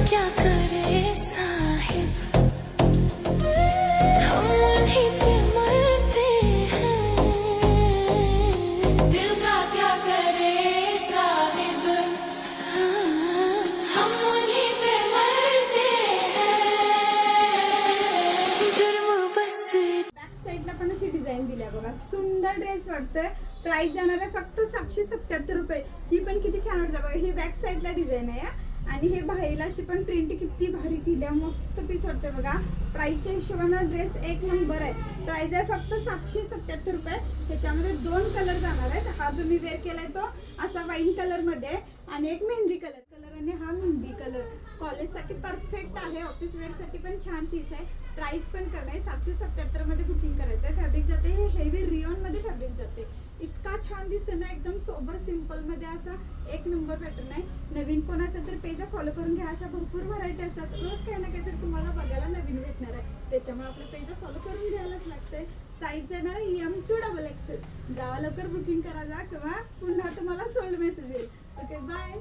क्या करे साहिब, हम उन्हीं पे मरते हैं। दिल का क्या करे साहिब, हम उन्हीं पे मरते हैं। जुर्म बस बॅक साईडला पण अशी डिझाईन दिली आहे बघा, सुंदर ड्रेस वाटतोय। प्राइस जाणार आहे फक्त 777 रुपये। ही पण किती छान वाटतं बघा, ही बॅक साईडला डिझाईन आहे आणि हे बाहेरला अशी पण प्रिंट किती भारी केली आहे, मस्त पीस वाटते बघा। प्राइसच्या हिशोबाने ड्रेस एक नंबर आहे। प्राइस आहे फक्त 777 रुपये। त्याच्यामध्ये 2 कलर जाणार आहेत। हा जो मी वेअर केलाय तो असा वाईन कलर मध्ये आणि एक मेहंदी कलर आणि हा मेहंदी कलर। कॉलेजसाठी परफेक्ट आहे, ऑफिस वेअर साठी पण छान पीस आहे। प्राइस पण कमी आहे, 777 मध्ये बुकिंग करायचं आहे। फॅब्रिक जाते हे हेवी रियॉन मध्ये फॅब्रिक जाते। इतका छान दिसतो ना, एकदम सोबर सिंपल मध्ये असा एक नंबर पॅटर्न आहे। नवीन कोण असेल तर पेज फॉलो करून घ्या, अशा भरपूर व्हरायटी असतात। रोज काही ना काहीतरी तुम्हाला बघायला नवीन भेटणार आहे, त्याच्यामुळे आपलं पेज फॉलो करून घ्यायलाच लागतंय। साईज येणार आहे M2XXL। जावा लवकर बुकिंग करा जा, किंवा पुन्हा तुम्हाला सोल्ड मेसेज येईल। Okay bye.